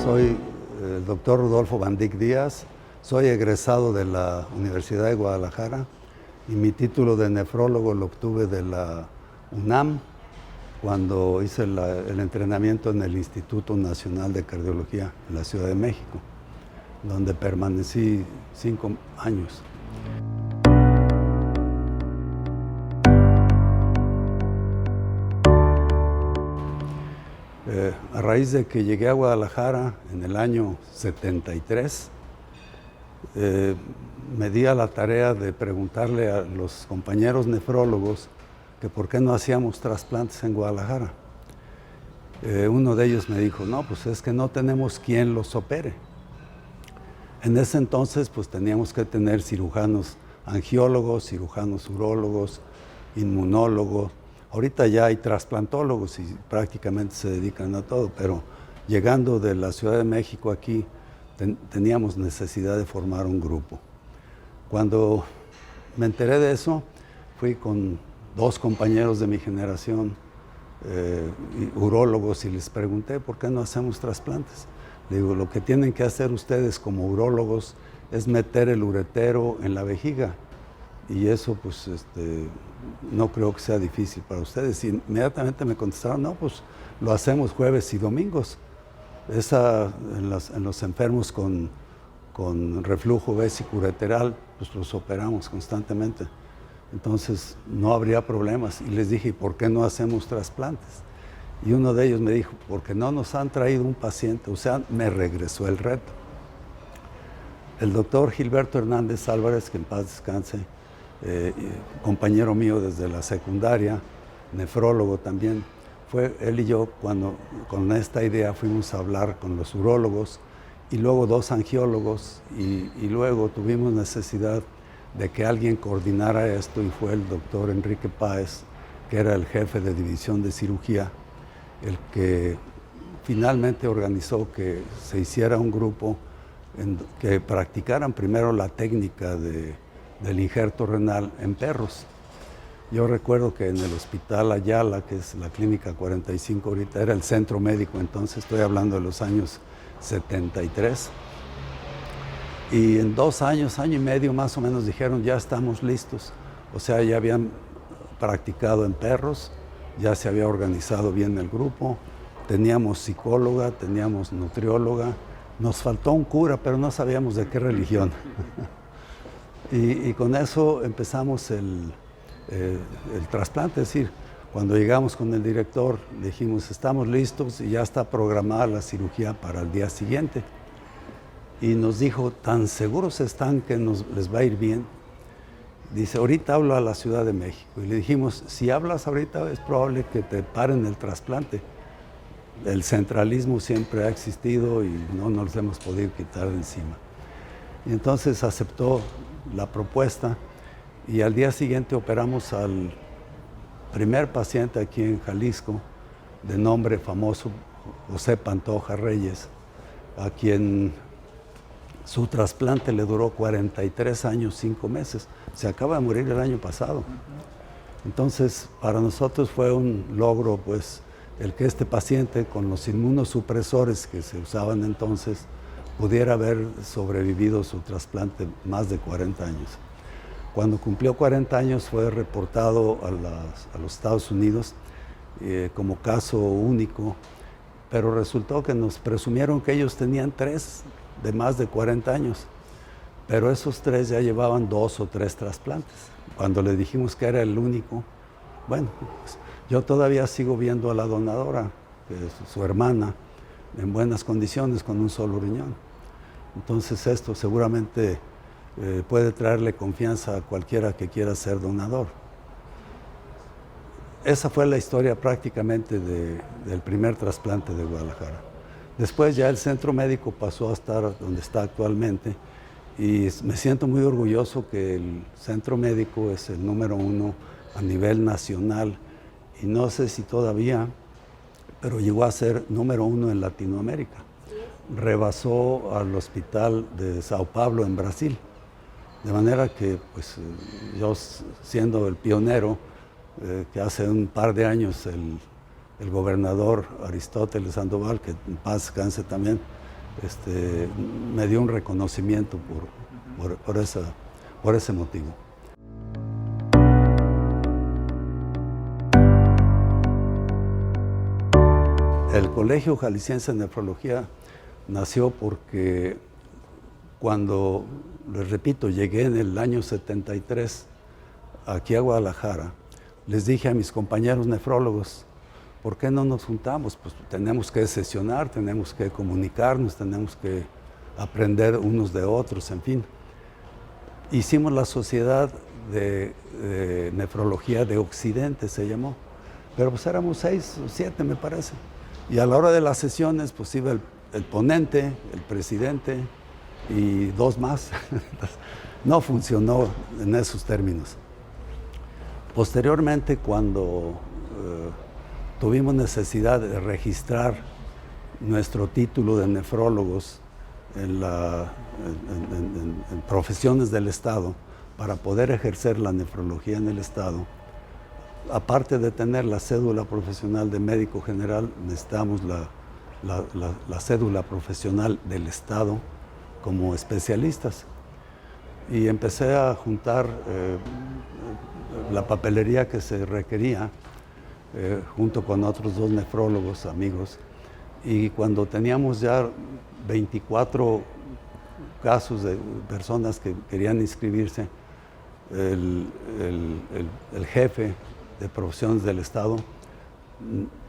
soy el doctor Rodolfo Van Dyck Díaz, soy egresado de la Universidad de Guadalajara y mi título de nefrólogo lo obtuve de la UNAM cuando hice el entrenamiento en el Instituto Nacional de Cardiología en la Ciudad de México, donde permanecí 5 años. A raíz de que llegué a Guadalajara en el año 73, me di a la tarea de preguntarle a los compañeros nefrólogos que por qué no hacíamos trasplantes en Guadalajara. Uno de ellos me dijo, no, pues es que no tenemos quien los opere. En ese entonces, pues teníamos que tener cirujanos angiólogos, cirujanos urólogos, inmunólogos. Ahorita ya hay trasplantólogos y prácticamente se dedican a todo, pero llegando de la Ciudad de México aquí, teníamos necesidad de formar un grupo. Cuando me enteré de eso, fui con 2 compañeros de mi generación, urólogos, y les pregunté, ¿por qué no hacemos trasplantes? Le digo, lo que tienen que hacer ustedes como urólogos es meter el uretero en la vejiga, y eso pues no creo que sea difícil para ustedes. Y inmediatamente me contestaron, no, pues lo hacemos jueves y domingos. En los enfermos con reflujo vesicoureteral, pues los operamos constantemente. Entonces no habría problemas. Y les dije, ¿por qué no hacemos trasplantes? Y uno de ellos me dijo, porque no nos han traído un paciente. O sea, me regresó el reto. El doctor Gilberto Hernández Álvarez, que en paz descanse, compañero mío desde la secundaria, nefrólogo también, fue él y yo cuando con esta idea fuimos a hablar con los urólogos y luego 2 angiólogos y luego tuvimos necesidad de que alguien coordinara esto y fue el doctor Enrique Páez, que era el jefe de división de cirugía, el que finalmente organizó que se hiciera un grupo que practicaran primero la técnica del injerto renal en perros. Yo recuerdo que en el Hospital Ayala, que es la Clínica 45 ahorita, era el centro médico, entonces estoy hablando de los años 73. Y en 2 años, año y medio más o menos, dijeron, ya estamos listos. O sea, ya habían practicado en perros, ya se había organizado bien el grupo, teníamos psicóloga, teníamos nutrióloga, nos faltó un cura, pero no sabíamos de qué religión. Y con eso empezamos el trasplante, es decir, cuando llegamos con el director, le dijimos, estamos listos y ya está programada la cirugía para el día siguiente. Y nos dijo, tan seguros están que les va a ir bien. Dice, ahorita hablo a la Ciudad de México. Y le dijimos, si hablas ahorita es probable que te paren el trasplante. El centralismo siempre ha existido y no nos hemos podido quitar de encima. Y entonces aceptó la propuesta y al día siguiente operamos al primer paciente aquí en Jalisco, de nombre famoso José Pantoja Reyes, a quien su trasplante le duró 43 años, 5 meses. Se acaba de morir el año pasado. Entonces, para nosotros fue un logro, pues, el que este paciente, con los inmunosupresores que se usaban entonces, pudiera haber sobrevivido su trasplante más de 40 años. Cuando cumplió 40 años fue reportado a los Estados Unidos como caso único, pero resultó que nos presumieron que ellos tenían 3 de más de 40 años, pero esos 3 ya llevaban 2 o 3 trasplantes. Cuando le dijimos que era el único, bueno, pues, yo todavía sigo viendo a la donadora, que es su hermana, en buenas condiciones con un solo riñón. Entonces esto seguramente puede traerle confianza a cualquiera que quiera ser donador. Esa fue la historia prácticamente del primer trasplante de Guadalajara. Después ya el centro médico pasó a estar donde está actualmente y me siento muy orgulloso que el centro médico es el número 1 a nivel nacional y no sé si todavía, pero llegó a ser número 1 en Latinoamérica. Rebasó al hospital de Sao Paulo en Brasil. De manera que, pues, yo siendo el pionero, que hace un par de años el gobernador Aristóteles Sandoval, que en paz descanse también, me dio un reconocimiento por ese motivo. El Colegio Jalisciense de Nefrología nació porque cuando, les repito, llegué en el año 73 aquí a Guadalajara, les dije a mis compañeros nefrólogos, ¿por qué no nos juntamos? Pues tenemos que sesionar, tenemos que comunicarnos, tenemos que aprender unos de otros, en fin. Hicimos la Sociedad de Nefrología de Occidente, se llamó, pero pues éramos 6 o 7, me parece. Y a la hora de las sesiones, pues iba el ponente, el presidente y 2 más. No funcionó en esos términos. Posteriormente, cuando tuvimos necesidad de registrar nuestro título de nefrólogos en profesiones del Estado, para poder ejercer la nefrología en el Estado, aparte de tener la cédula profesional de médico general, necesitamos la cédula profesional del Estado como especialistas. Y empecé a juntar la papelería que se requería, junto con otros 2 nefrólogos amigos. Y cuando teníamos ya 24 casos de personas que querían inscribirse, el jefe de profesiones del Estado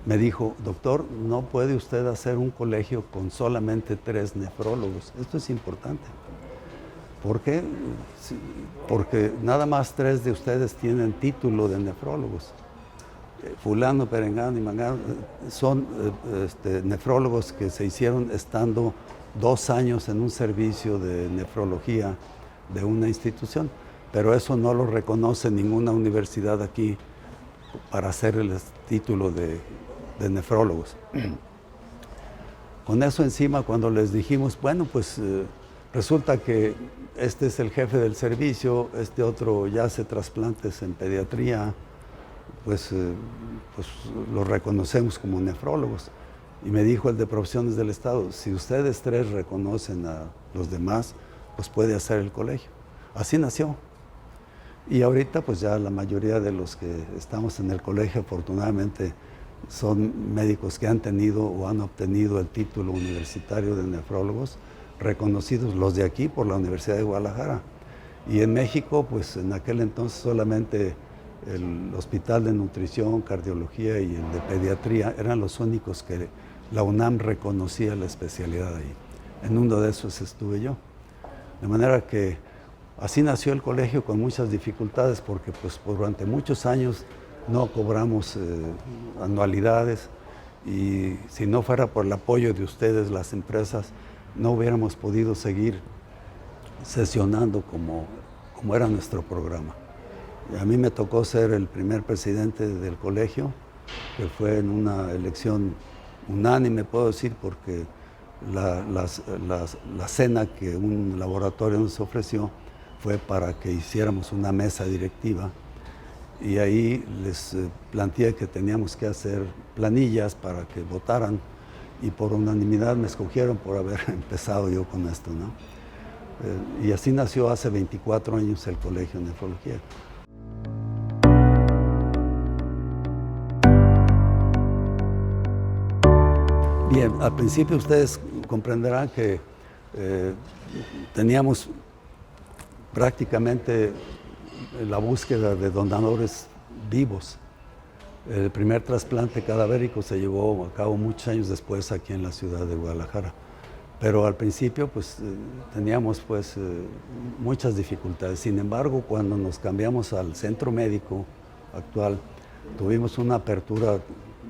me dijo, doctor, no puede usted hacer un colegio con solamente 3 nefrólogos. Esto es importante. ¿Por qué? Porque nada más 3 de ustedes tienen título de nefrólogos. Fulano, perengano y mangano son nefrólogos que se hicieron estando 2 años en un servicio de nefrología de una institución, pero eso no lo reconoce ninguna universidad aquí para hacer el título de nefrólogos. Con eso encima, cuando les dijimos, bueno, pues resulta que este es el jefe del servicio, este otro ya hace trasplantes en pediatría, pues lo reconocemos como nefrólogos. Y me dijo el de profesiones del Estado, si ustedes 3 reconocen a los demás, pues puede hacer el colegio. Así nació. Y ahorita pues ya la mayoría de los que estamos en el colegio, afortunadamente, son médicos que han tenido o han obtenido el título universitario de nefrólogos, reconocidos los de aquí por la Universidad de Guadalajara. Y en México, pues en aquel entonces solamente el Hospital de Nutrición, Cardiología y el de Pediatría eran los únicos que la UNAM reconocía la especialidad ahí. En uno de esos estuve yo. De manera que así nació el colegio, con muchas dificultades, porque pues durante muchos años no cobramos anualidades, y si no fuera por el apoyo de ustedes, las empresas, no hubiéramos podido seguir sesionando como era nuestro programa. Y a mí me tocó ser el primer presidente del colegio, que fue en una elección unánime, puedo decir, porque la cena que un laboratorio nos ofreció fue para que hiciéramos una mesa directiva, y ahí les planteé que teníamos que hacer planillas para que votaran, y por unanimidad me escogieron por haber empezado yo con esto, ¿no? Y así nació hace 24 años el Colegio de Nefrología. Bien, al principio ustedes comprenderán que teníamos prácticamente la búsqueda de donadores vivos. El primer trasplante cadavérico se llevó a cabo muchos años después aquí en la ciudad de Guadalajara. Pero al principio pues teníamos pues muchas dificultades. Sin embargo, cuando nos cambiamos al centro médico actual, tuvimos una apertura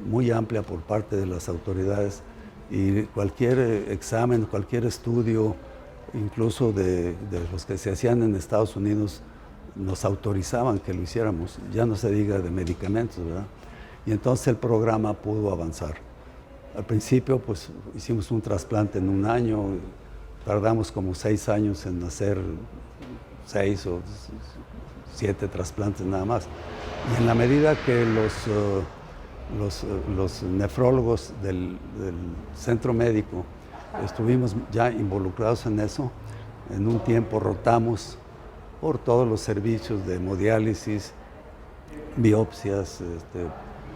muy amplia por parte de las autoridades, y cualquier examen, cualquier estudio, incluso de los que se hacían en Estados Unidos, nos autorizaban que lo hiciéramos, ya no se diga de medicamentos, ¿verdad? Y entonces el programa pudo avanzar. Al principio pues hicimos un trasplante en 1 año, tardamos como 6 años en hacer 6 o 7 trasplantes nada más. Y en la medida que los nefrólogos del centro médico estuvimos ya involucrados en eso. En un tiempo rotamos por todos los servicios de hemodiálisis, biopsias,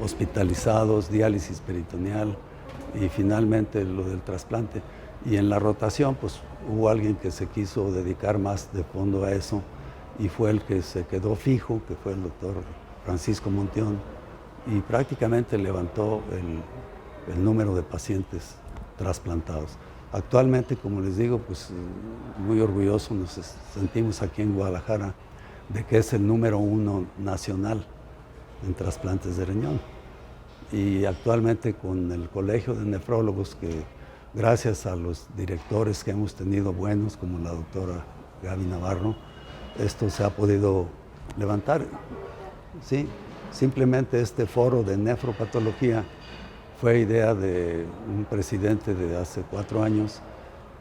hospitalizados, diálisis peritoneal y finalmente lo del trasplante. Y en la rotación, pues hubo alguien que se quiso dedicar más de fondo a eso y fue el que se quedó fijo, que fue el doctor Francisco Montión, y prácticamente levantó el número de pacientes trasplantados. Actualmente, como les digo, pues muy orgullosos nos sentimos aquí en Guadalajara de que es el número 1 nacional en trasplantes de riñón. Y actualmente con el Colegio de Nefrólogos, que gracias a los directores que hemos tenido buenos, como la doctora Gaby Navarro, esto se ha podido levantar. Sí, simplemente este foro de nefropatología fue idea de un presidente de hace 4 años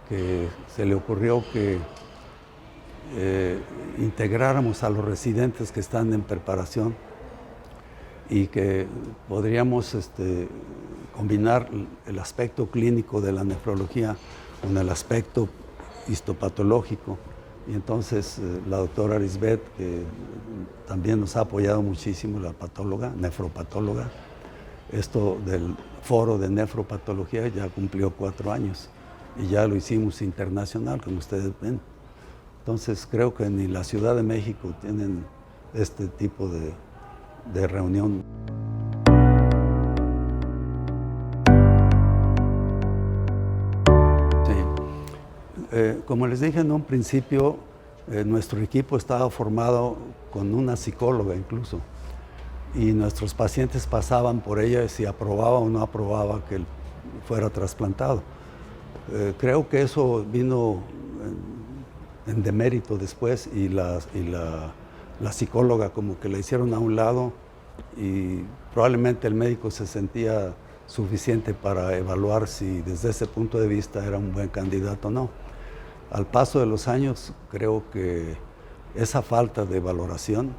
que se le ocurrió que integráramos a los residentes que están en preparación y que podríamos combinar el aspecto clínico de la nefrología con el aspecto histopatológico. Y entonces la doctora Arisbet, que también nos ha apoyado muchísimo, la patóloga, nefropatóloga, esto del foro de nefropatología ya cumplió 4 años y ya lo hicimos internacional, como ustedes ven. Entonces creo que ni la Ciudad de México tienen este tipo de reunión. Sí. Como les dije en un principio, nuestro equipo estaba formado con una psicóloga incluso, y nuestros pacientes pasaban por ella si aprobaba o no aprobaba que él fuera trasplantado. Creo que eso vino en demérito después y la psicóloga como que la hicieron a un lado y probablemente el médico se sentía suficiente para evaluar si desde ese punto de vista era un buen candidato o no. Al paso de los años creo que esa falta de valoración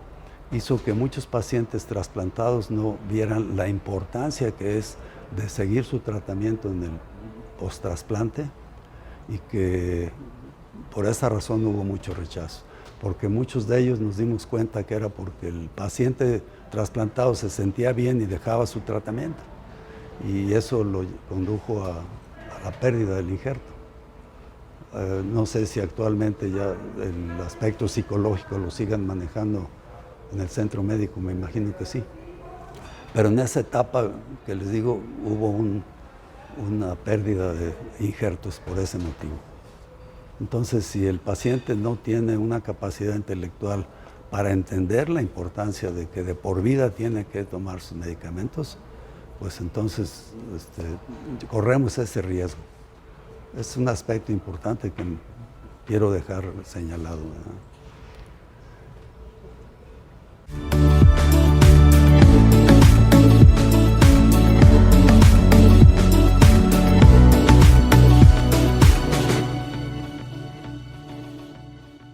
hizo que muchos pacientes trasplantados no vieran la importancia que es de seguir su tratamiento en el post-trasplante y que por esa razón hubo mucho rechazo, porque muchos de ellos nos dimos cuenta que era porque el paciente trasplantado se sentía bien y dejaba su tratamiento y eso lo condujo a la pérdida del injerto. No sé si actualmente ya el aspecto psicológico lo sigan manejando en el centro médico, me imagino que sí. Pero en esa etapa que les digo, hubo una pérdida de injertos por ese motivo. Entonces, si el paciente no tiene una capacidad intelectual para entender la importancia de que de por vida tiene que tomar sus medicamentos, pues entonces corremos ese riesgo. Es un aspecto importante que quiero dejar señalado, ¿verdad?